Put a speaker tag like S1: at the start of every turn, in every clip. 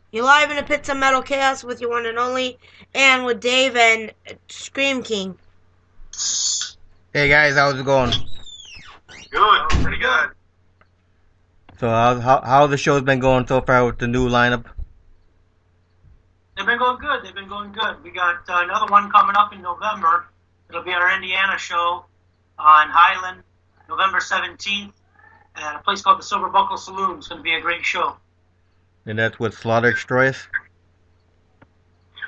S1: You're live in the pits of metal chaos with your one and only, and with Dave and Screamking.
S2: Hey guys, how's it going?
S3: Good, pretty good.
S2: So how the show's been going so far with the new lineup?
S4: They've been going good. They've been going good. We got another one coming up in November. It'll be our Indiana show on Highland, November 17th, at a place called the Silver Buckle Saloon. It's going to be a great show.
S2: And that's with Slaughter Destroyers?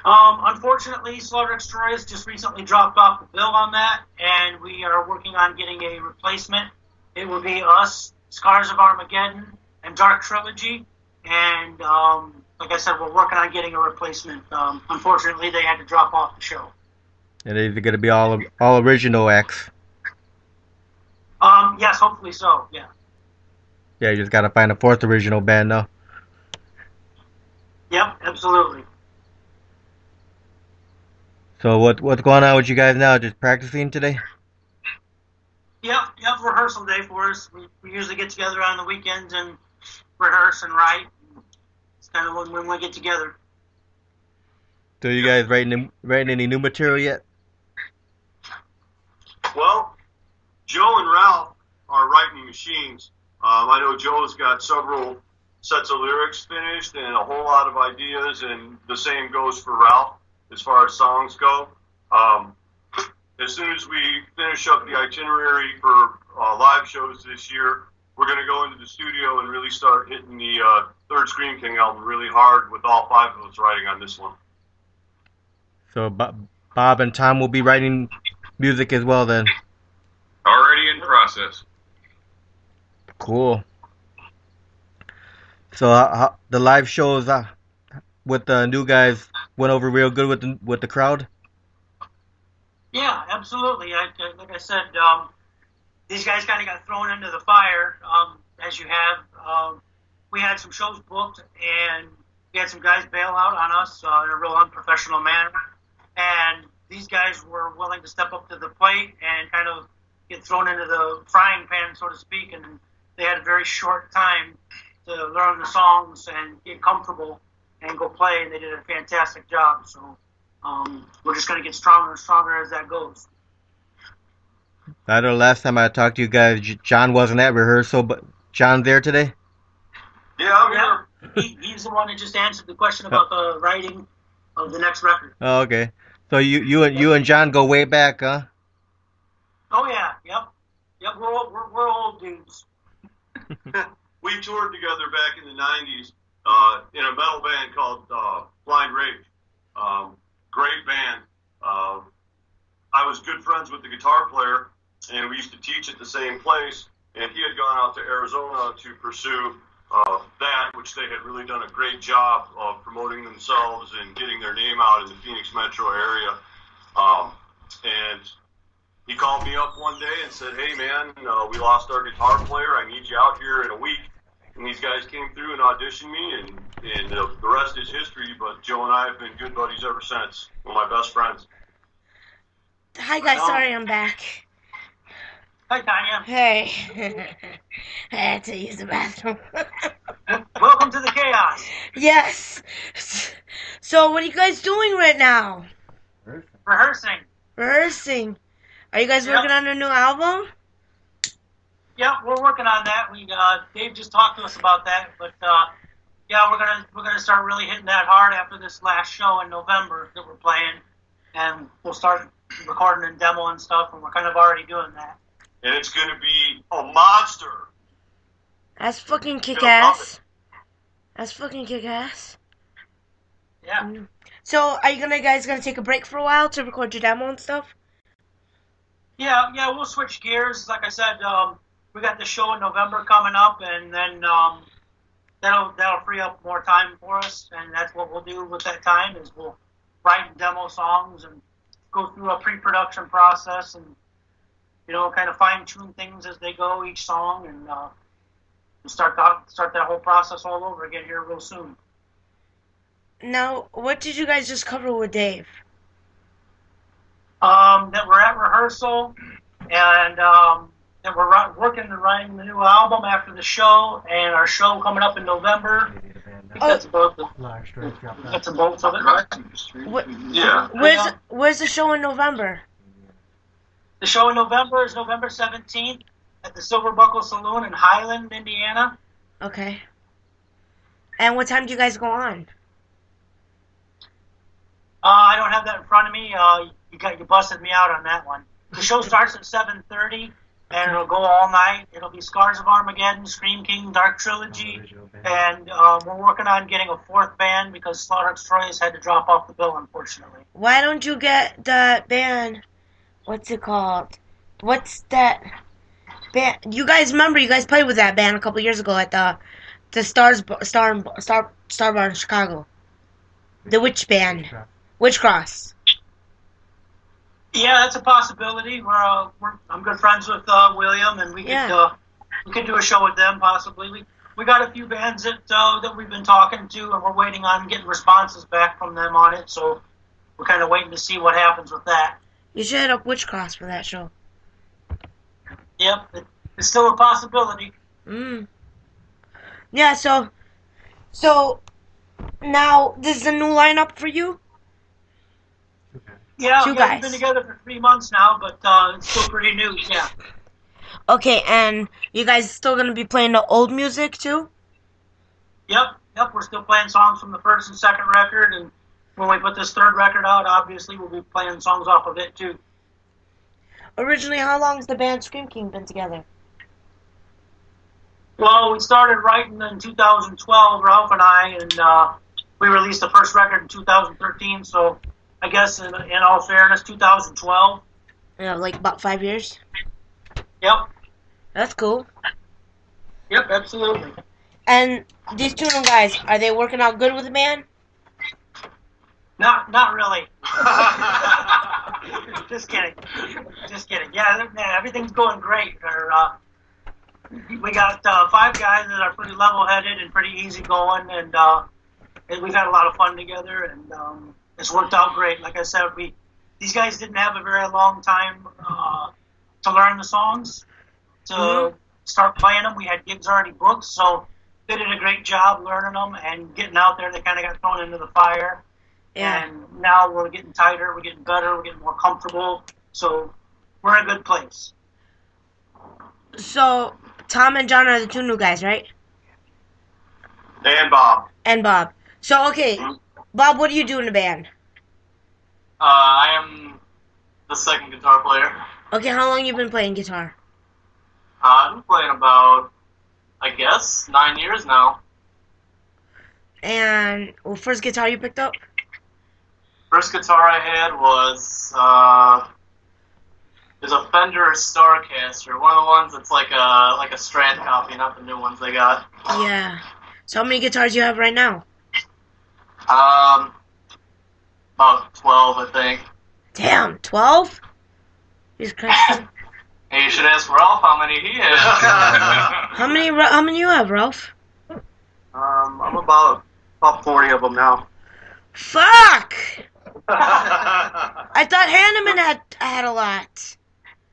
S4: Unfortunately, Slaughter Destroyers just recently dropped off the bill on that, and we are working on getting a replacement. It will be us, Scars of Armageddon, and Dark Trilogy. And like I said, we're working on getting a replacement. Unfortunately, they had to drop off the show.
S2: And is it going to be all original acts?
S4: Yes, hopefully so, yeah.
S2: Yeah, you just got to find a fourth original band now.
S4: Yep, absolutely.
S2: So what's going on with you guys now? Just practicing today?
S4: Yep, rehearsal day for us. We usually get together on the weekends and rehearse and write. It's kind of when we get together.
S2: So you guys writing any new material yet?
S3: Well, Joe and Ralph are writing machines. I know Joe's got several sets of lyrics finished and a whole lot of ideas, and the same goes for Ralph as far as songs go. As soon as we finish up the itinerary for live shows this year, we're going to go into the studio and really start hitting the third Screamking album really hard with all five of us writing on this one.
S2: So Bob and Tom will be writing music as well then?
S5: Already in process.
S2: Cool. So the live shows with the new guys went over real good with the crowd?
S4: Yeah, absolutely. Like I said, these guys kind of got thrown into the fire, as you have. We had some shows booked, and we had some guys bail out on us in a real unprofessional manner. And these guys were willing to step up to the plate and kind of get thrown into the frying pan, so to speak. And they had a very short time to learn the songs and get comfortable and go play, and they did a fantastic job. So we're just going to get stronger and stronger as that goes.
S2: I know last time I talked to you guys, John wasn't at rehearsal, but John's there today?
S3: Yeah, I'm here.
S4: He's the one that just answered the question about the writing of the next record.
S2: Oh, okay. So you and John go way back, huh?
S4: Oh yeah, yep. We're old dudes.
S3: We toured together back in the 90s in a metal band called Blind Rage. Great band. I was good friends with the guitar player, and we used to teach at the same place, and he had gone out to Arizona to pursue that, which they had really done a great job of promoting themselves and getting their name out in the Phoenix metro area. And he called me up one day and said, "Hey man, we lost our guitar player. I need you out here in a week." And these guys came through and auditioned me, and the rest is history. But Joe and I have been good buddies ever since. One of my best friends.
S1: Hi guys, sorry I'm back.
S4: Hi, Tanya.
S1: Hey. I had to use the bathroom.
S4: Welcome to the chaos.
S1: Yes. So what are you guys doing right now?
S4: Rehearsing.
S1: Rehearsing. Are you guys working on a new album?
S4: Yeah, we're working on that. Dave just talked to us about that, but yeah, we're gonna start really hitting that hard after this last show in November that we're playing, and we'll start recording and demo and stuff, and we're kind of already doing that.
S3: And it's going to be a monster.
S1: That's fucking kick-ass. That's fucking kick-ass.
S4: Yeah.
S1: So, are you guys gonna take a break for a while to record your demo and stuff?
S4: Yeah, we'll switch gears. Like I said, we got the show in November coming up, and then that'll free up more time for us, and that's what we'll do with that time is we'll write and demo songs and go through a pre-production process and kind of fine-tune things as they go, each song, and start that whole process all over again here real soon.
S1: Now, what did you guys just cover with Dave?
S4: That we're at rehearsal, and that we're working and writing the new album after the show, and our show coming up in November, think that's about the that's a bolt of it, right?
S3: Yeah.
S1: Where's the show in November?
S4: The show in November is November 17th at the Silver Buckle Saloon in Highland, Indiana.
S1: Okay. And what time do you guys go on?
S4: I don't have that in front of me. You busted me out on that one. The show starts at 7:30, and it'll go all night. It'll be Scars of Armageddon, Screamking, Dark Trilogy, and we're working on getting a fourth band because Slaughter Destroyers had to drop off the bill, unfortunately.
S1: Why don't you get that band? What's it called? What's that band? You guys remember? You guys played with that band a couple years ago at the Star Bar in Chicago. The Witch Band, Witch Cross.
S4: Yeah, that's a possibility. I'm good friends with William, and we could do a show with them possibly. We got a few bands that we've been talking to, and we're waiting on getting responses back from them on it. So we're kind of waiting to see what happens with that.
S1: You should hit up Witch Cross for that show.
S4: Yep, it's still a possibility.
S1: Yeah. So now this is a new lineup for you.
S4: Yeah,
S1: Two guys.
S4: We've been together for 3 months now, but it's still pretty new. Yeah.
S1: Okay, and you guys still gonna be playing the old music too?
S4: Yep. We're still playing songs from the first and second record, and when we put this third record out, obviously we'll be playing songs off of it too.
S1: Originally, how long has the band Screamking been together?
S4: Well, we started writing in 2012, Ralph and I, and we released the first record in 2013. So I guess in all fairness, 2012.
S1: Yeah, like about 5 years.
S4: Yep.
S1: That's cool.
S4: Yep, absolutely.
S1: And these two new guys, are they working out good with the band?
S4: Not really. Just kidding. Yeah, everything's going great. We got 5 guys that are pretty level-headed and pretty easygoing, and we've had a lot of fun together, and it's worked out great. Like I said, these guys didn't have a very long time to learn the songs, to start playing them. We had gigs already booked, so they did a great job learning them and getting out there. They kind of got thrown into the fire.
S1: Yeah.
S4: And now we're getting tighter, we're getting better, we're getting more comfortable. So we're in a good place.
S1: So Tom and John are the two new guys, right?
S3: And Bob.
S1: And Bob. So okay, Bob, what do you do in the band?
S6: I am the second guitar player.
S1: Okay, how long you been playing guitar?
S6: I've been playing about, I guess, 9 years now.
S1: And first guitar you picked up?
S6: First guitar I had was a Fender Starcaster, one of the ones that's like a Strat copy, not the new ones they got.
S1: Yeah. So how many guitars do you have right now?
S6: About 12, I think.
S1: Damn, 12? Jesus Christ.
S6: Hey, you should ask Ralph how many he has.
S1: How many you have, Ralph?
S3: I'm about 40 of them now.
S1: Fuck! I thought Hanneman had a lot.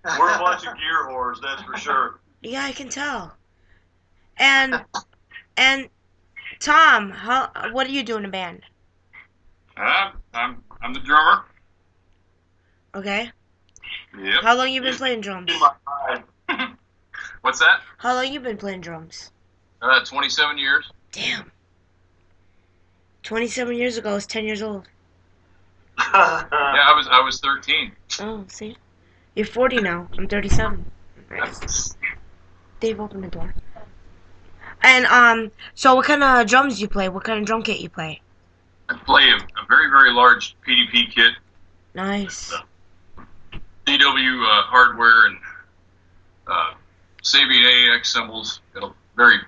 S3: We're a bunch of gear whores, that's for sure.
S1: Yeah, I can tell. And Tom, what do you do in a band?
S5: I'm the drummer.
S1: Okay.
S5: Yep.
S1: How long you been playing drums?
S5: What's that?
S1: How long you been playing drums?
S5: 27 years.
S1: Damn. 27 years ago, I was 10 years old.
S5: Yeah, I was 13.
S1: Oh, see? You're 40 now. I'm 37. Nice. Dave, open the door. And, so what kind of drums do you play? What kind of drum kit you play?
S5: I play a very, very large PDP kit.
S1: Nice.
S5: DW hardware and Sabian AX cymbals. Got a very,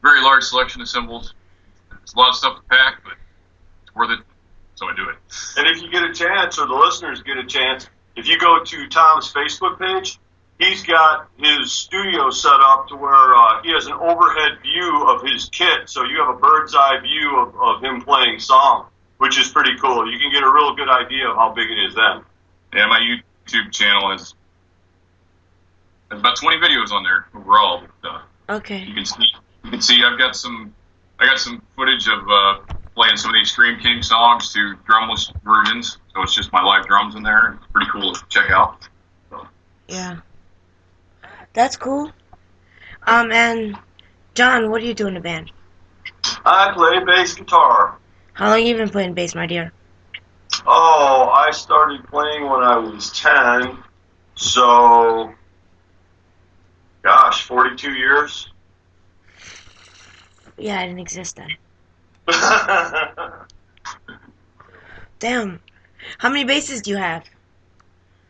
S5: very large selection of cymbals. It's a lot of stuff to pack, but it's worth it, so I do it.
S3: And if you get a chance, or the listeners get a chance, if you go to Tom's Facebook page, he's got his studio set up to where he has an overhead view of his kit, so you have a bird's eye view of him playing song, which is pretty cool. You can get a real good idea of how big it is then.
S5: Yeah, my YouTube channel has about 20 videos on there overall. But,
S1: Okay.
S5: You can see I've got some I got some footage of playing some of these Screamking songs to drumless versions. So it's just my live drums in there. It's pretty cool to check out. So.
S1: Yeah. That's cool. And John, what do you do in the band?
S3: I play bass guitar.
S1: How long have you been playing bass, my dear?
S3: Oh, I started playing when I was 10. So, gosh, 42 years.
S1: Yeah, I didn't exist then. Damn. How many basses do you have?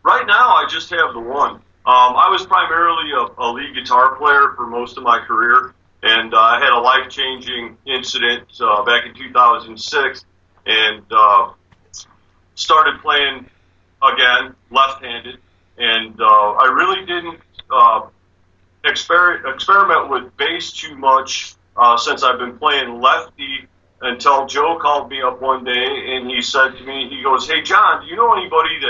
S3: Right now, I just have the one. I was primarily a lead guitar player for most of my career, and I had a life-changing incident back in 2006, and started playing again left-handed, and I really didn't experiment with bass too much since I've been playing lefty until Joe called me up one day and he said to me, he goes, "Hey John, do you know anybody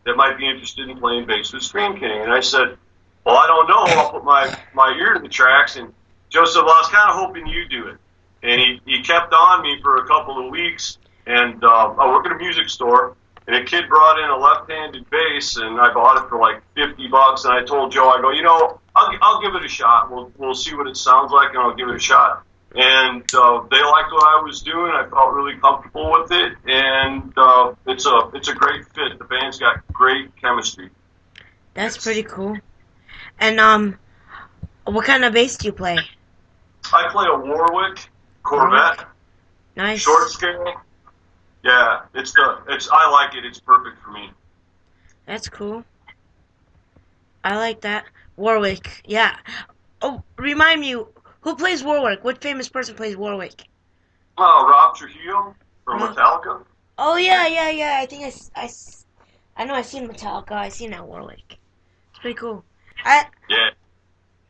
S3: that might be interested in playing bass with Screamking?" And I said, "Well, I don't know. I'll put my ear to the tracks." And Joe said, "Well, I was kind of hoping you do it." And he kept on me for a couple of weeks. And I work at a music store, and a kid brought in a left-handed bass, and I bought it for like $50. And I told Joe, I go, I'll give it a shot. We'll see what it sounds like, and I'll give it a shot. And they liked what I was doing. I felt really comfortable with it, and it's a great fit. The band's got great chemistry.
S1: That's pretty cool. And what kind of bass do you play?
S3: I play a Warwick Corvette,
S1: Nice.
S3: short scale. Yeah, I like it. It's perfect for me.
S1: That's cool. I like that. Warwick. Yeah. Oh, remind me, who plays Warwick? What famous person plays Warwick?
S3: Rob Trujillo from
S1: Rob.
S3: Metallica.
S1: Oh yeah. I think I know I've seen Metallica. I've seen that Warwick. It's pretty cool.
S3: Yeah.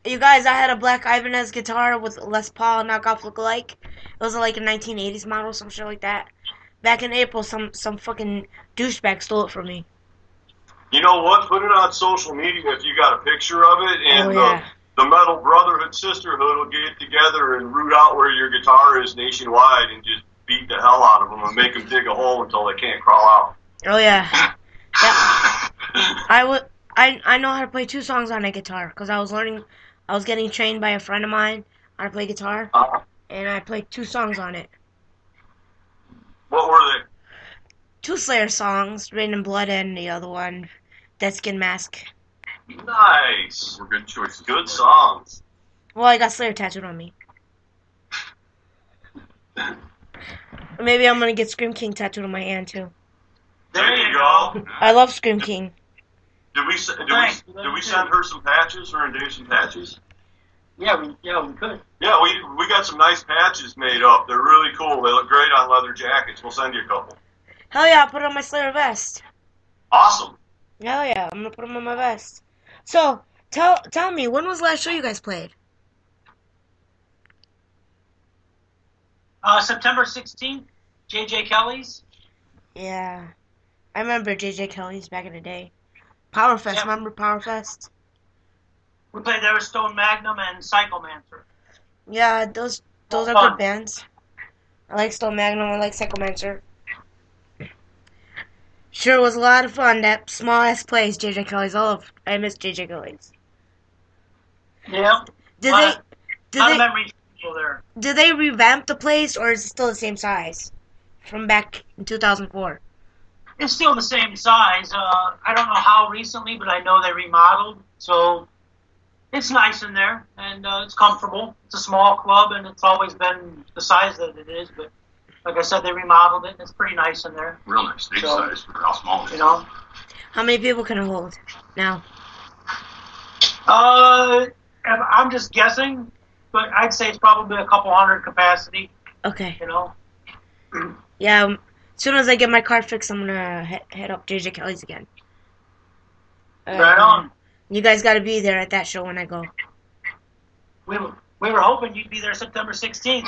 S1: You guys, I had a black Ibanez guitar with Les Paul knockoff lookalike. It was like a 1980s model, some shit like that. Back in April, some fucking douchebag stole it from me.
S3: You know what? Put it on social media if you got a picture of it, and
S1: yeah.
S3: the Metal Brotherhood Sisterhood will get together and root out where your guitar is nationwide and just beat the hell out of them and make them dig a hole until they can't crawl out.
S1: Oh yeah. I know how to play 2 songs on a guitar because I was getting trained by a friend of mine how to play guitar, and I played 2 songs on it.
S3: What were they?
S1: 2 Slayer songs, Rain and Blood, and the other one, Dead Skin Mask.
S3: Nice.
S5: We're good choices.
S3: Good songs.
S1: Well, I got Slayer tattooed on me. Maybe I'm gonna get Screamking tattooed on my hand too.
S3: There you go.
S1: I love Screamking.
S3: Did we send her some patches, her and Dave some patches?
S4: Yeah, we could.
S3: Yeah, we got some nice patches made up. They're really cool. They look great on leather jackets. We'll send you a couple.
S1: Hell yeah, I'll put it on my Slayer vest.
S3: Awesome.
S1: Hell yeah, I'm gonna put them on my vest. So, tell me, when was the last show you guys played?
S4: September 16th, J.J. Kelly's.
S1: Yeah, I remember J.J. Kelly's back in the day. Powerfest, remember Powerfest?
S4: We played there with Stone Magnum and Psychomancer.
S1: Yeah, those are
S4: fun.
S1: good bands. I like Stone Magnum, I like Psychomancer. Sure was a lot of fun, that small ass place, J.J. Kelly's. I miss J.J. Kelly's.
S4: Yeah.
S1: Did they revamp the place, or is it still the same size from back in 2004?
S4: It's still the same size. I don't know how recently, but I know they remodeled. So it's nice in there, and it's comfortable. It's a small club, and it's always been the size that it is. But like I said, they remodeled it, and it's pretty nice in there.
S5: Real nice stage size for how small it is.
S4: You know.
S1: How many people can it hold now?
S4: I'm just guessing, but I'd say it's probably a couple hundred capacity.
S1: Okay.
S4: You know.
S1: Yeah. As soon as I get my car fixed, I'm gonna head up J.J. Kelly's again.
S4: Right on.
S1: You guys gotta be there at that show when I go.
S4: We were hoping you'd be there September 16th.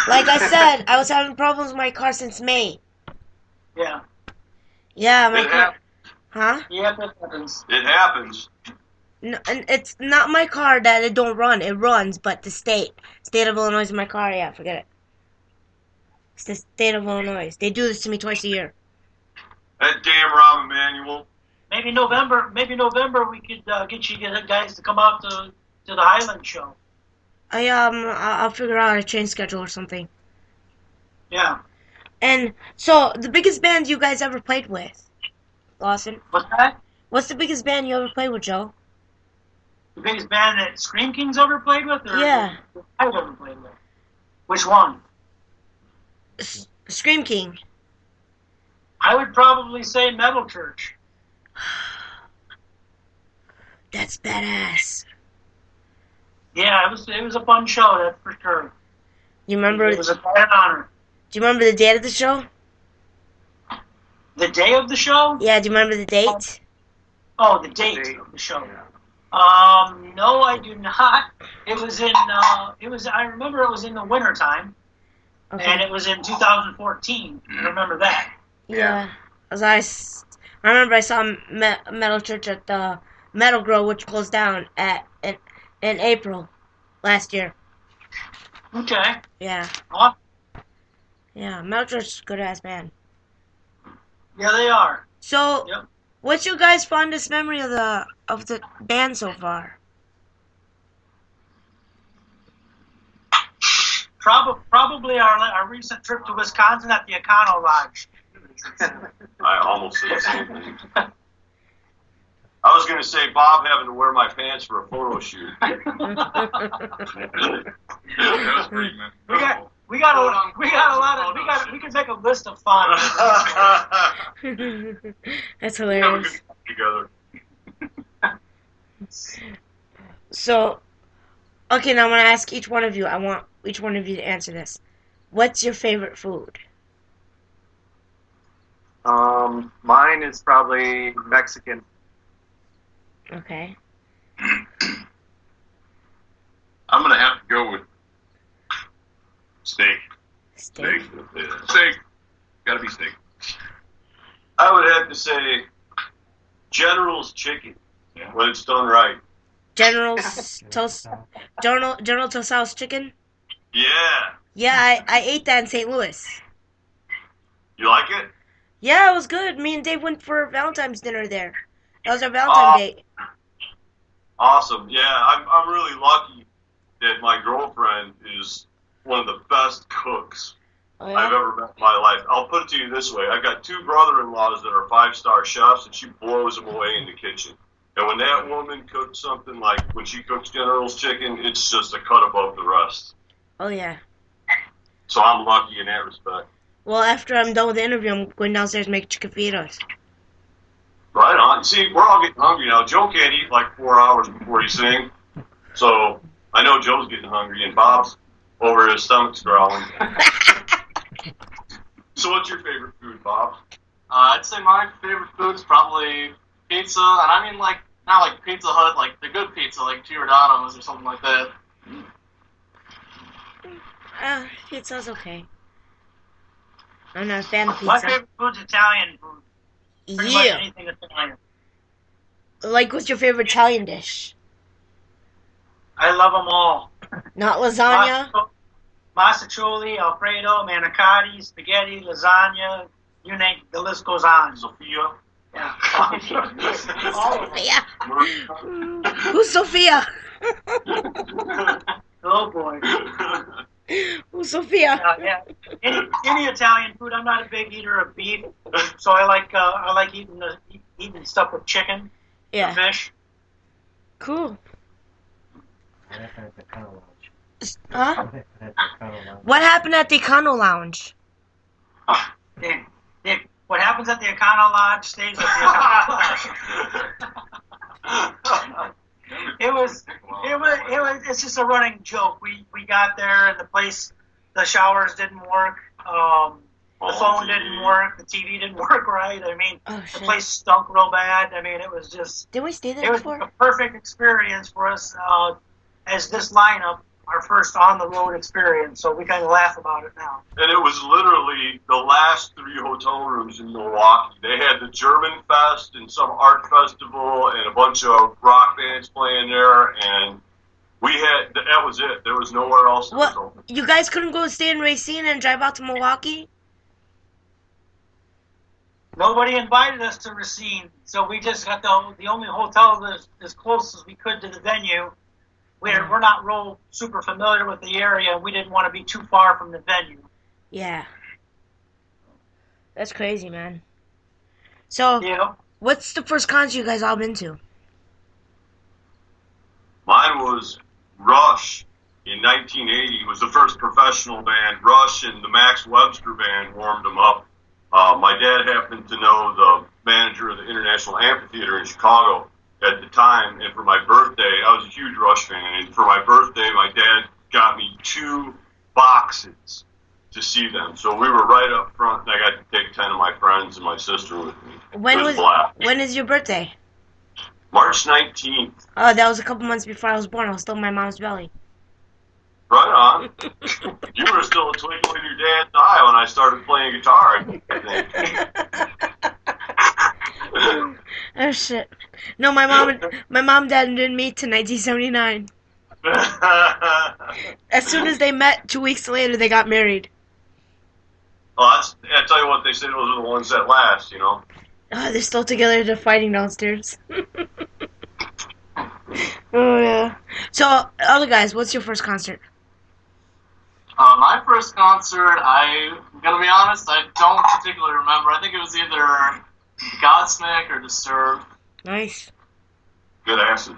S1: Like I said, I was having problems with my car since May.
S4: Yeah.
S1: Yeah, my car. Huh?
S4: Yeah, that happens.
S3: It happens.
S1: No, and it's not my car that it don't run. It runs, but the state of Illinois is my car. Yeah, forget it. It's the state of Illinois. They do this to me twice a year.
S3: That damn Rahm Emanuel.
S4: Maybe November we could get you guys to come out to the Highland show.
S1: I'll figure out a train schedule or something.
S4: Yeah.
S1: And so, the biggest band you guys ever played with, Lawson?
S4: What's that?
S1: What's the biggest band you ever played with, Joe?
S4: The biggest band that Screamking's ever played with? Or
S1: Yeah.
S4: I've ever played with. Which one?
S1: Scream King.
S4: I would probably say Metal Church.
S1: That's badass.
S4: Yeah, it was a fun show, that's for sure.
S1: You remember?
S4: It was quite an honor.
S1: Do you remember the date of the show?
S4: The day of the show?
S1: Yeah. Do you remember the date?
S4: Oh, the date of the show. No, I do not. It was in. I remember it was in the wintertime, and it was in 2014. I remember that.
S1: Yeah. I remember I saw Metal Church at the Metal Grow, which closed down in April last year.
S4: Okay.
S1: Yeah.
S4: Awesome.
S1: Yeah. Metal Church is a good ass band.
S4: Yeah, they are.
S1: So,
S4: Yep.
S1: what's your guys' fondest memory of the band so far?
S4: Probably our recent trip to Wisconsin at the Econo Lodge.
S3: I almost said the same thing. I was going to say Bob having to wear my pants for a photo shoot.
S5: That was pretty memorable.
S4: We got a lot of we could make a list of fun.
S1: That's
S3: We have a
S1: hilarious.
S3: good time together.
S1: So, okay, now I'm gonna ask each one of you. I want each one of you to answer this. What's your favorite food?
S6: Mine is probably Mexican.
S1: Okay.
S5: I'm gonna have to go with steak.
S1: Steak.
S5: Steak. Gotta be steak.
S3: I would have to say General's chicken
S5: Yeah.
S3: when it's done right.
S1: General Toast House chicken.
S3: Yeah.
S1: Yeah, I ate that in St. Louis.
S3: You like it?
S1: Yeah, it was good. Me and Dave went for Valentine's dinner there. That was our Valentine's date.
S3: Awesome. Yeah, I'm really lucky that my girlfriend is one of the best cooks
S1: Oh,
S3: I've
S1: yeah?
S3: ever met in my life. I'll put it to you this way. I got two brother-in-laws that are 5-star chefs, and she blows them away in the kitchen. And when that woman cooks something like when she cooks General's chicken, it's just a cut above the rest.
S1: Oh, yeah.
S3: So I'm lucky in that respect.
S1: Well, after I'm done with the interview, I'm going downstairs to make chicken fajitas.
S3: Right on. See, we're all getting hungry now. Joe can't eat like 4 hours before he sings. So I know Joe's getting hungry, and Bob's over his stomach's growling. So what's your favorite food, Bob?
S6: I'd say my favorite food's probably pizza, and I mean like not like Pizza Hut, like the good pizza, like Giordano's or something like that.
S1: Pizza's okay. I'm not a fan of
S4: My
S1: pizza.
S4: favorite food's Italian food. Pretty much
S1: Yeah.
S4: anything Italian.
S1: Like, what's your favorite Italian dish?
S4: I love them all.
S1: Not lasagna?
S4: Masticholi, Alfredo, manicotti, spaghetti, lasagna, you name it, the list goes on.
S3: Sophia?
S4: Yeah. All of them.
S1: Sophia. Who's Sophia?
S4: Oh boy.
S1: Who's Sophia?
S4: Yeah. Any Italian food. I'm not a big eater of beef, so I like eating stuff with chicken,
S1: Yeah.
S4: fish.
S1: Cool. Huh? What happened at the Econo Lounge?
S4: Nick, what happens at the Econo Lodge stays at the Econo Lodge. It's just a running joke. We got there and the showers didn't work. The phone didn't work. The TV didn't work right. I mean,
S1: Oh,
S4: the
S1: shit.
S4: place stunk real bad. I mean, it was just.
S1: Did we stay
S4: It
S1: there
S4: was
S1: before?
S4: a perfect experience for us as this lineup, our first on-the-road experience, so we kind of laugh about it now.
S3: And it was literally the last 3 hotel rooms in Milwaukee. They had the German Fest and some art festival and a bunch of rock bands playing there, and that was it. There was nowhere else that was
S1: What?
S3: open.
S1: You guys couldn't go stay in Racine and drive out to Milwaukee?
S4: Nobody invited us to Racine, so we just got the only hotel that's as close as we could to the venue. We're not real super familiar with the area, and we didn't want to be too far from the venue.
S1: Yeah. That's crazy, man. So,
S4: Yeah.
S1: what's the first concert you guys all been to?
S3: Mine was Rush in 1980. It was the first professional band. Rush and the Max Webster Band warmed them up. My dad happened to know the manager of the International Amphitheater in Chicago at the time, and for my birthday, I was a huge Rush fan, and for my birthday, my dad got me 2 boxes to see them. So we were right up front, and I got to take 10 of my friends and my sister with me.
S1: When is your birthday?
S3: March 19th.
S1: Oh, that was a couple months before I was born. I was still in my mom's belly.
S3: Right on. You were still a twinkle in your dad's eye when I started playing guitar, I think.
S1: Oh shit! No, my mom and dad didn't meet till 1979. As soon as they met, 2 weeks later they got married.
S3: Well, I tell you what, they say those are the ones that last, you know.
S1: Oh, they're still together. They're fighting downstairs. Oh yeah. So, other guys, what's your first concert?
S6: My first concert, I'm gonna be honest, I don't particularly remember. I think it was either Godsmack or Disturbed.
S1: Nice.
S3: Good acid.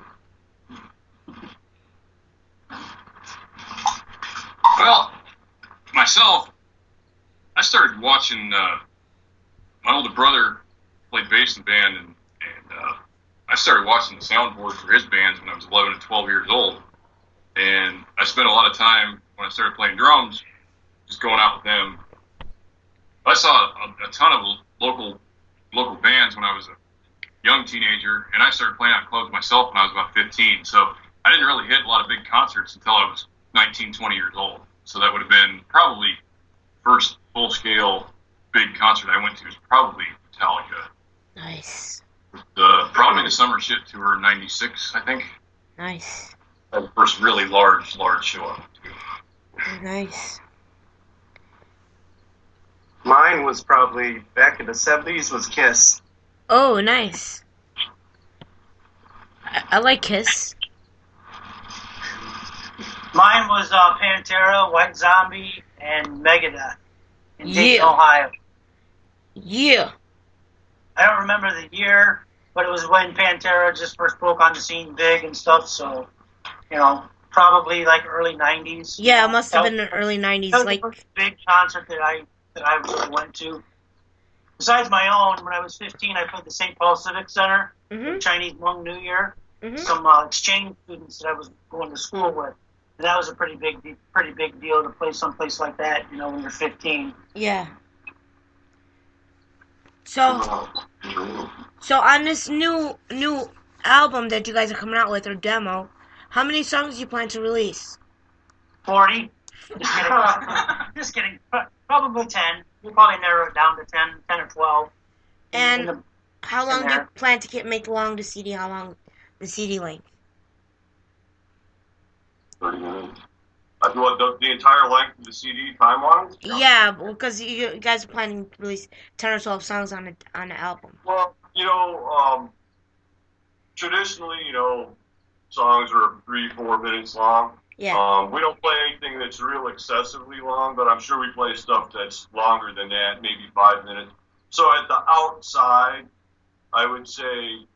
S5: Well, myself, I started watching my older brother played bass in the band, and I started watching the soundboard for his bands when I was 11 and 12 years old. And I spent a lot of time when I started playing drums, just going out with them. I saw a ton of local bands when I was a young teenager, and I started playing out clubs myself when I was about 15. So I didn't really hit a lot of big concerts until I was 19, 20 years old. So that would have been probably first full-scale big concert I went to was probably Metallica.
S1: Nice.
S5: Probably the Summer Shit Tour in '96, I think.
S1: Nice.
S5: That was the first really large show I went to.
S1: Nice.
S7: Mine was probably back in the 70s was Kiss.
S1: Oh, nice. I like Kiss.
S4: Mine was Pantera, White Zombie, and Megadeth in Dayton,
S1: Yeah.
S4: Ohio.
S1: Yeah.
S4: I don't remember the year, but it was when Pantera just first broke on the scene big and stuff, so, probably like early 90s.
S1: Yeah, it must have been the early 90s.
S4: That was
S1: Like,
S4: the first big concert that I really went to. Besides my own, when I was 15, I played the St. Paul Civic Center,
S1: mhm,
S4: Chinese Hmong New Year.
S1: mhm.
S4: Some exchange students that I was going to school with. And that was a pretty big deal to play someplace like that, when you're 15.
S1: Yeah. So on this new album that you guys are coming out with, or demo, how many songs do you plan to release?
S4: 40. Just kidding. Just kidding. Probably 10. We'll probably narrow it down to 10 or 12.
S1: And how long do you
S4: there.
S1: plan to make long the CD? How long the CD length?
S3: 30 minutes. The entire length of the CD, time-wise?
S1: Yeah, because you guys are planning to release 10 or 12 songs on the album.
S3: Well, traditionally, songs are 3-4 minutes long.
S1: Yeah.
S3: We don't play anything that's real excessively long, but I'm sure we play stuff that's longer than that, maybe 5 minutes. So at the outside, I would say,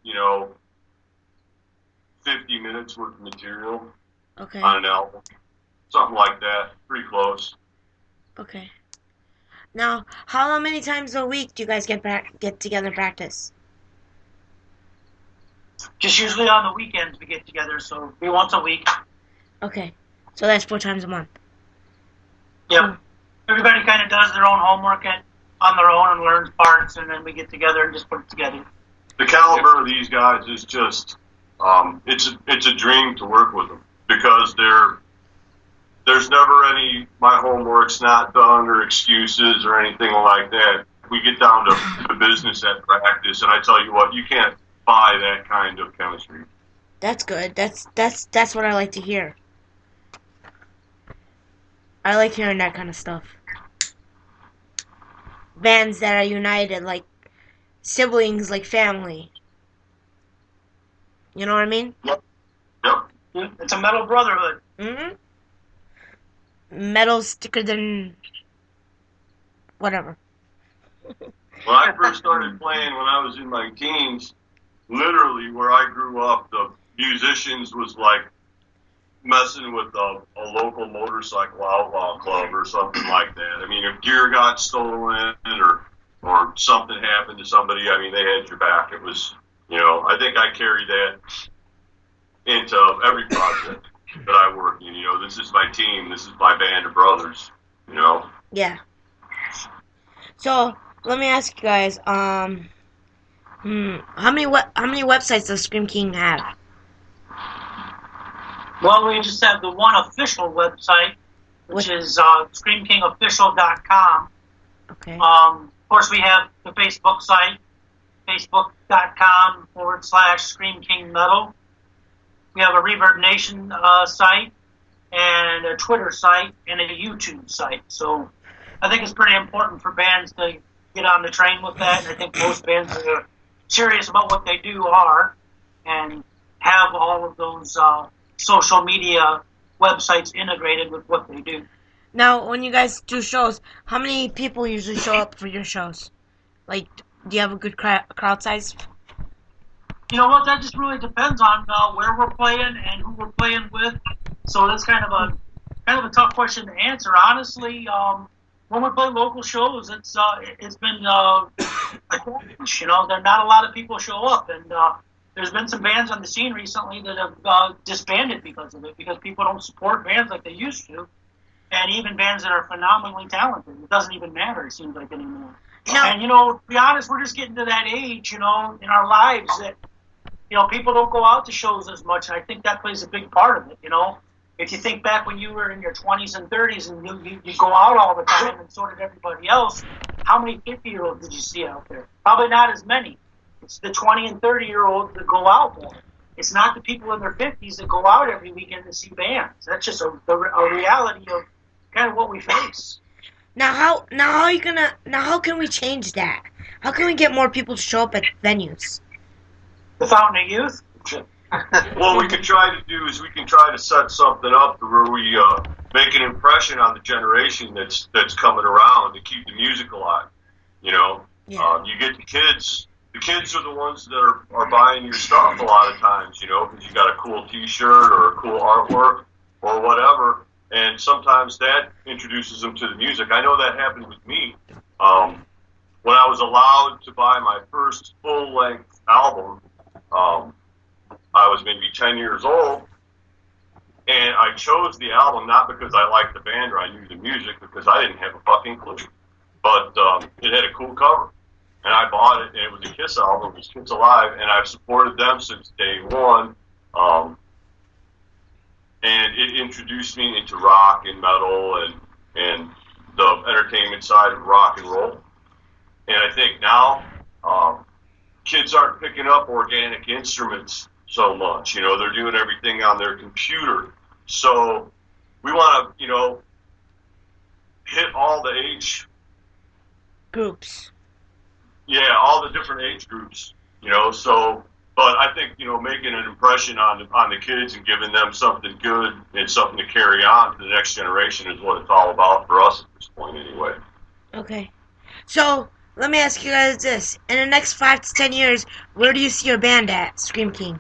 S3: 50 minutes worth of material
S1: Okay.
S3: on an album. Something like that. Pretty close.
S1: Okay. Now, how many times a week do you guys get together and practice?
S4: Just usually on the weekends we get together, so we once a week.
S1: Okay. So that's 4 times a month.
S4: Yep. Everybody kind of does their own homework on their own and learns parts, and then we get together and just put it together.
S3: The caliber of these guys is just, it's a dream to work with them because there's never any, my homework's not done or excuses or anything like that. We get down to the business at practice, and I tell you what, you can't buy that kind of chemistry.
S1: That's good. That's what I like to hear. I like hearing that kind of stuff. Bands that are united, like siblings, like family. You know what I mean?
S3: Yep.
S4: It's a metal brotherhood.
S1: Mm-hmm. Metal's thicker than whatever.
S3: When I first started playing when I was in my teens, literally where I grew up, the musicians was like messing with a local motorcycle outlaw club or something like that. I mean, if gear got stolen or something happened to somebody, I mean, they had your back. It was, I think I carried that into every project that I work in. This is my team. This is my band of brothers.
S1: Yeah. So let me ask you guys. How many websites does Scream King have?
S4: Well, we just have the one official website, which is screamkingofficial.com.
S1: Okay.
S4: Of course, we have the Facebook site, facebook.com/ScreamKingMetal. We have a Reverb Nation site and a Twitter site and a YouTube site. So I think it's pretty important for bands to get on the train with that. And I think most bands that are serious about what they do are and have all of those social media websites integrated with what they do.
S1: Now, when you guys do shows, how many people usually show up for your shows? Like, do you have a good crowd size?
S4: You know what? That just really depends on where we're playing and who we're playing with. So that's kind of a tough question to answer. Honestly, when we play local shows, it's been there not a lot of people show up, and there's been some bands on the scene recently that have disbanded because of it, because people don't support bands like they used to, and even bands that are phenomenally talented. It doesn't even matter, it seems like, anymore.
S1: No.
S4: And to be honest, we're just getting to that age, in our lives that people don't go out to shows as much, and I think that plays a big part of it. If you think back when you were in your 20s and 30s and you go out all the time, and so did everybody else, how many 50-year-olds did you see out there? Probably not as many. It's the 20 and 30-year-olds that go out more. It's not the people in their 50s that go out every weekend to see bands. That's just a reality of kind of what we face.
S1: Now how can we change that? How can we get more people to show up at venues?
S4: The Fountain of Youth?
S3: What we can try to do is we can try to set something up where we make an impression on the generation that's coming around to keep the music alive.
S1: Yeah.
S3: You get the kids. The kids are the ones that are buying your stuff a lot of times, because you got a cool T-shirt or a cool artwork or whatever, and sometimes that introduces them to the music. I know that happened with me. When I was allowed to buy my first full-length album, I was maybe 10 years old, and I chose the album not because I liked the band or I knew the music, because I didn't have a fucking clue. But it had a cool cover, and I bought it, and it was a Kiss album. It was Kiss Alive, and I've supported them since day one. And it introduced me into rock and metal and the entertainment side of rock and roll. And I think now kids aren't picking up organic instruments so much. They're doing everything on their computer. So we want to, hit all the age
S1: Groups.
S3: Yeah, all the different age groups. So, but I think making an impression on the kids and giving them something good and something to carry on to the next generation is what it's all about for us at this point, anyway.
S1: Okay. So let me ask you guys this: in the next 5 to 10 years, where do you see your band at, Scream King?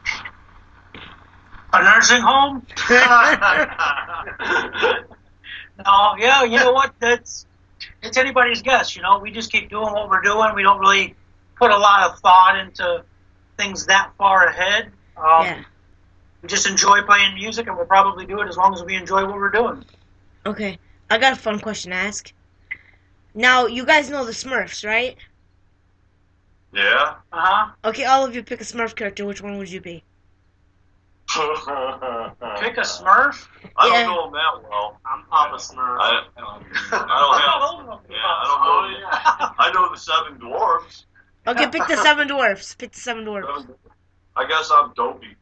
S4: A nursing home? No, yeah, you know what? It's anybody's guess. We just keep doing what we're doing. We don't really put a lot of thought into things that far ahead.
S1: Yeah.
S4: We just enjoy playing music, and we'll probably do it as long as we enjoy what we're doing.
S1: Okay. I got a fun question to ask. Now, you guys know the Smurfs, right?
S3: Yeah.
S4: Uh-huh.
S1: Okay, all of you pick a Smurf character. Which one would you be?
S4: Pick a Smurf?
S3: I
S1: Yeah.
S3: don't know them that well.
S6: I'm Papa Smurf.
S3: I don't have. Yeah, I don't know.
S6: Yeah.
S3: I know the Seven Dwarfs.
S1: Okay, pick the 7 dwarfs. Pick the 7 dwarfs.
S3: I guess I'm Dopey.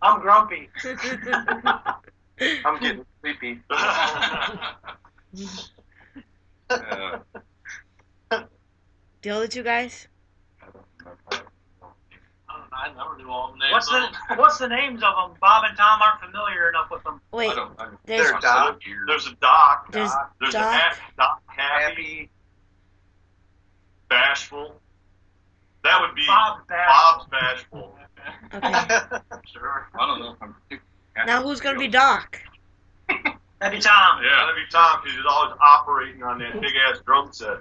S4: I'm Grumpy.
S7: I'm getting sleepy.
S5: Uh,
S1: The other two guys?
S6: I never knew all the names.
S4: What's the names of them? Bob and Tom aren't familiar enough with them.
S1: Wait,
S5: I don't.
S1: there's
S7: They're Doc.
S3: There's a Doc.
S1: There's
S3: There's
S1: Doc.
S3: a Doc Happy. Bashful. That would be Bob's Bashful.
S1: Okay.
S6: Sure.
S5: I don't know.
S1: Now who's gonna be Doc?
S4: That'd be Tom.
S3: Yeah, that'd be Tom because he's always operating on that big ass drum set.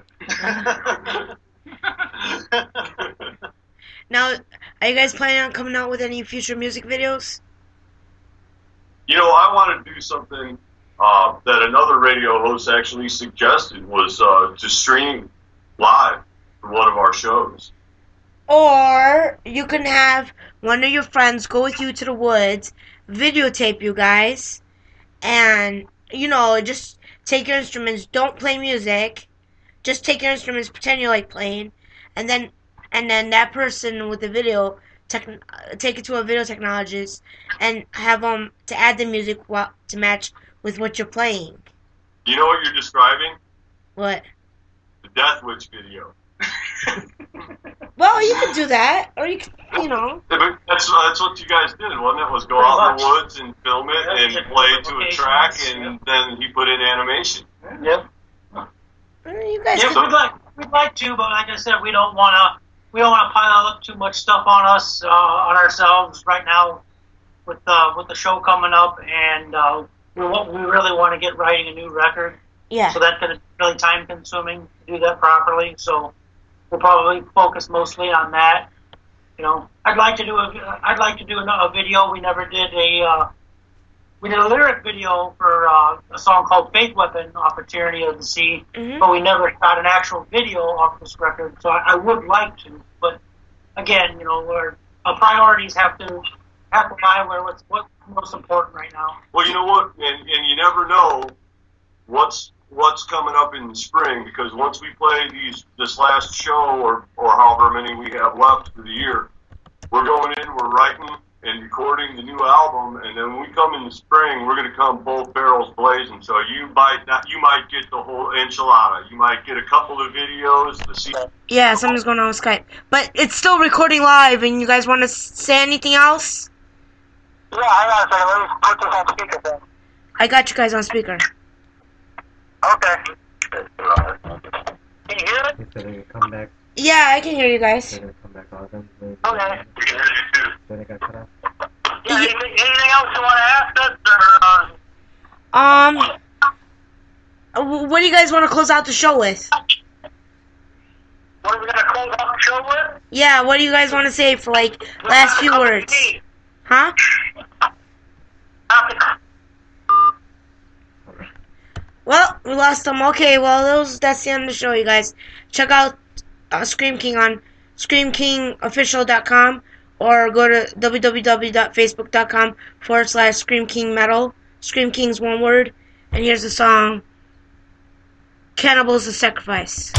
S1: Now, are you guys planning on coming out with any future music videos?
S3: You know, I want to do something that another radio host actually suggested was to stream live for one of our shows.
S1: Or you can have one of your friends go with you to the woods, videotape you guys, and, you know, just take your instruments, don't play music, just take your instruments, pretend you're like playing, and then that person with the video, take it to a video technologist and have them to add the music to match with what you're playing.
S3: You know what you're describing?
S1: What?
S3: The Death Witch video.
S1: Well, you could do that, or you could, you know.
S3: Yeah, but that's what you guys did, wasn't it? Was go out in the woods and film it and play it to a track, and then he put in animation.
S6: Yep.
S1: You guys
S4: Yeah,
S1: could,
S4: we'd like to, but like I said, we don't want to pile up too much stuff on us, on ourselves right now with the show coming up, and we really want to get writing a new record.
S1: yeah.
S4: So that's going to be really time consuming to do that properly. So we'll probably focus mostly on that. You know, I'd like to do a video. We never did we did a lyric video for a song called Faith Weapon off of Tyranny of the Sea, but we never got an actual video off this record. So I would like to, but again, you know, our priorities have to lie where what's most important right now.
S3: Well, you know what, and you never know what's coming up in the spring, because once we play this last show or however many we have left for the year, we're going in, we're writing and recording the new album, and then when we come in the spring, we're going to come both barrels blazing. So you might get the whole enchilada. You might get a couple of videos.
S1: Yeah, something's going on with Skype. But it's still recording live, and you guys want to say anything else?
S8: Yeah, hang on a second. Let me put this on speaker then.
S1: I got you guys on speaker.
S8: Okay. Can you hear it?
S2: He said they could come back.
S1: Yeah, I can hear you guys.
S2: They could come back on.
S8: Okay.
S2: Then it got cut off.
S8: Yeah, anything else you want to ask us?
S1: What do you guys want to close out the show with?
S8: What are we going to close out the show with?
S1: Yeah, what do you guys want to say for, like, last few words? Huh? Well, we lost them. Okay, well, that's the end of the show, you guys. Check out Scream King on ScreamKingOfficial.com or go to www.facebook.com/Scream King Metal. Scream King's one word. And here's the song, Cannibals of Sacrifice.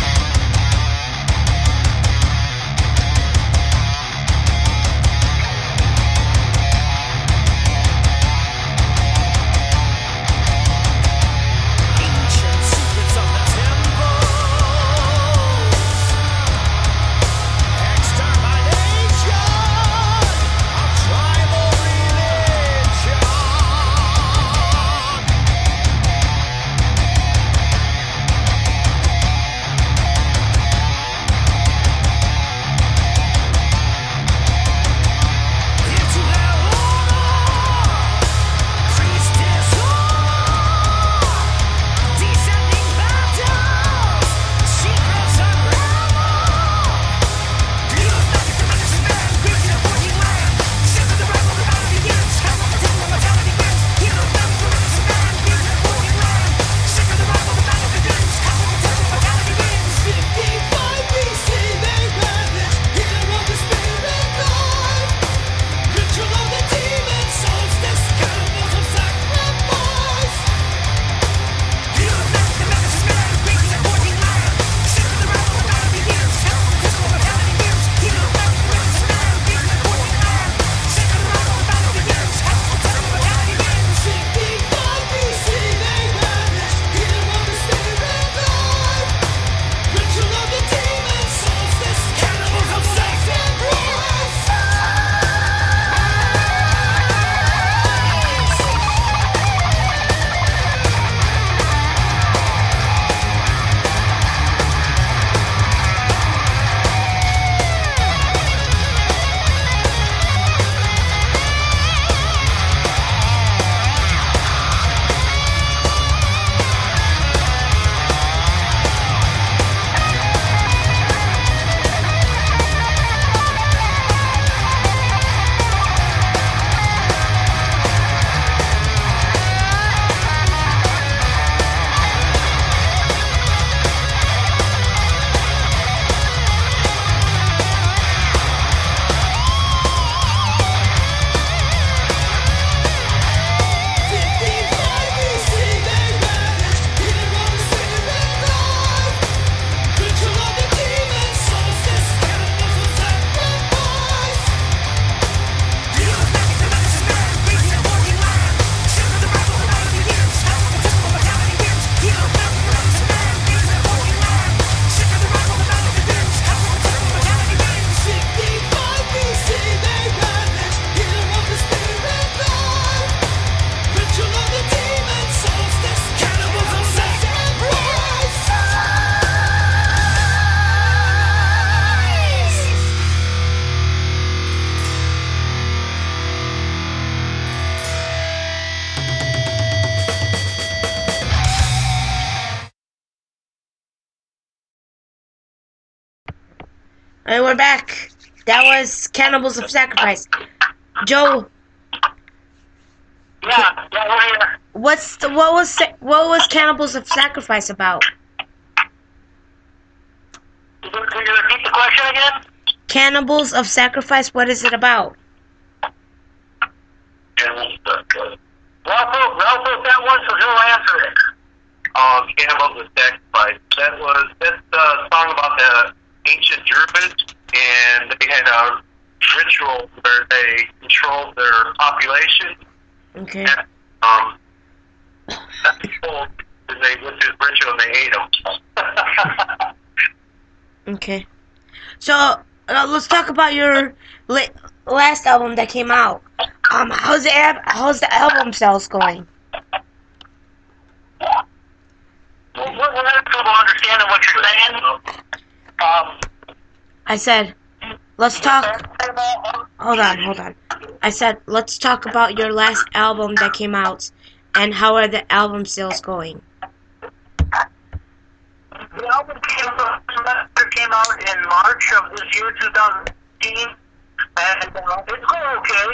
S1: Alright, we're back. That was Cannibals of Sacrifice. Joe,
S8: Yeah, we're here.
S1: what was Cannibals of Sacrifice about?
S8: Can you repeat the question again?
S1: Cannibals of Sacrifice, what is it about?
S8: Ralph wrote that one, so he'll answer it. Cannibals of Sacrifice. That's a song about the ancient Druids, and they had a ritual where they controlled their population.
S1: Okay.
S8: And, people, they went through this ritual and they ate them.
S1: Okay. So, let's talk about your last album that came out. How's the album sales going?
S8: We're having trouble understanding what you're saying.
S1: I said, let's talk. Hold on. I said, let's talk about your last album that came out, and how are the album sales going?
S8: The album came out in March of this year, 2015, and it's going okay.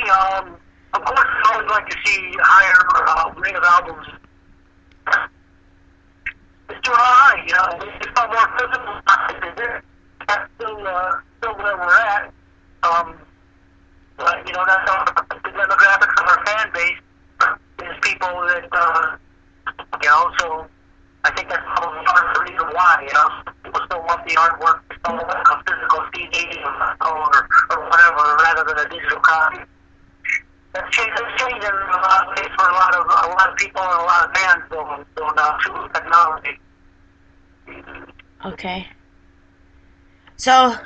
S8: Of course, I always like to see higher rate of albums. It's doing all right, you know. It's not more physical. That's still where we're at. But, you know, that's the demographics of our fan base is people that, you know, so I think that's probably part of the reason why, you know. People still want the artwork, still want a physical CD or whatever, rather than a digital copy. That's changing a lot of ways for a lot of people and a lot of bands going through technology.
S1: Okay. So,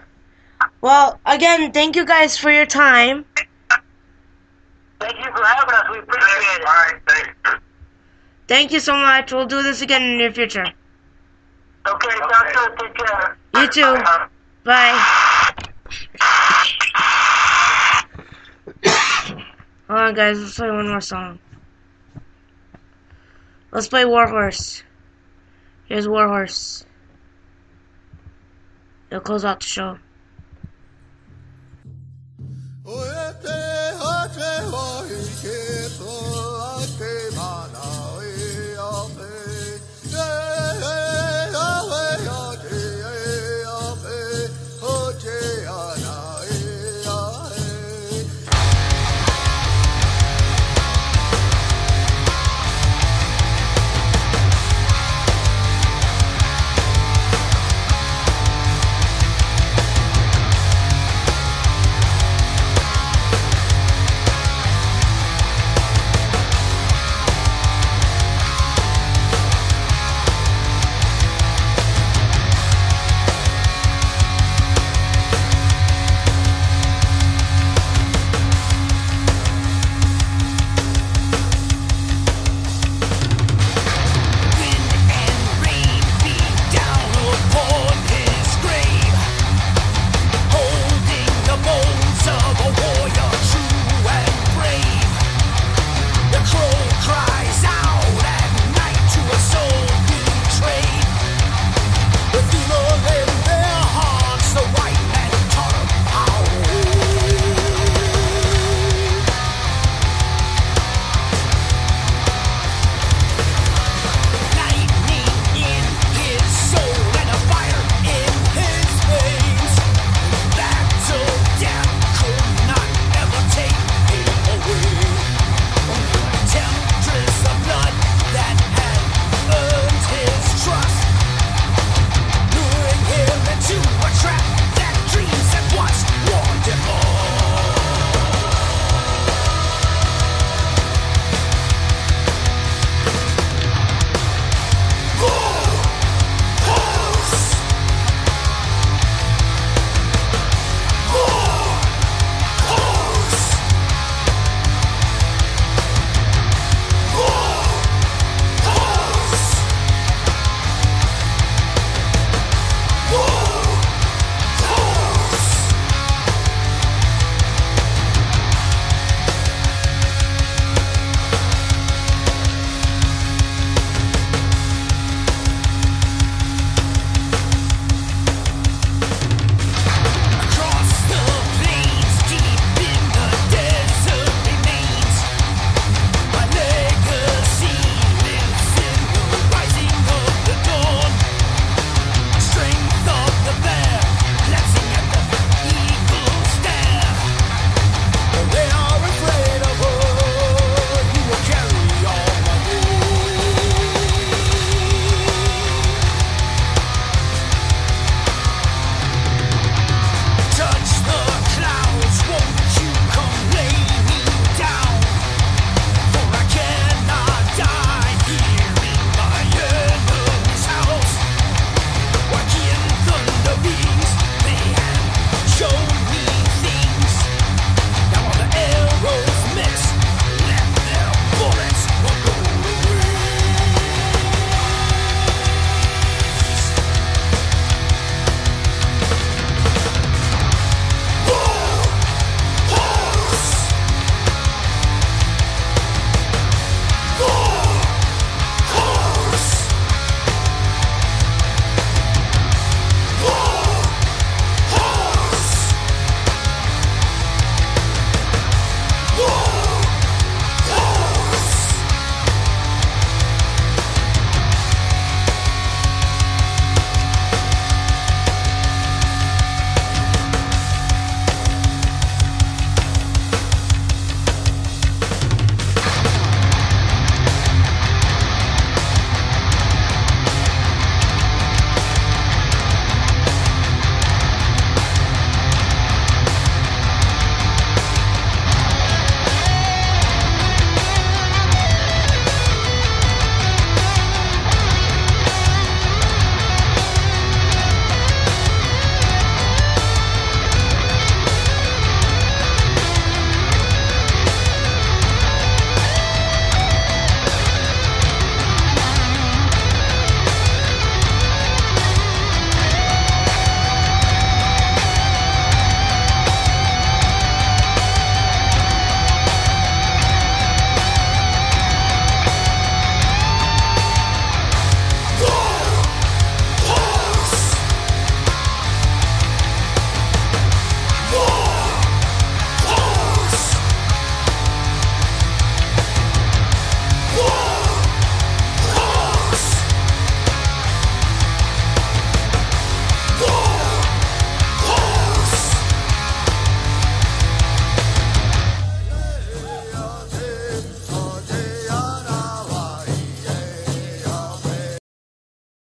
S1: well, again, thank you guys for your time.
S8: Thank you for having us. We appreciate it. All right, thanks.
S1: Thank you so much. We'll do this again in the near future.
S8: Okay, sounds good. Take care.
S1: You too. Bye. Hold on, guys. Let's play one more song. Let's play Warhorse. Here's Warhorse. It'll close out the show.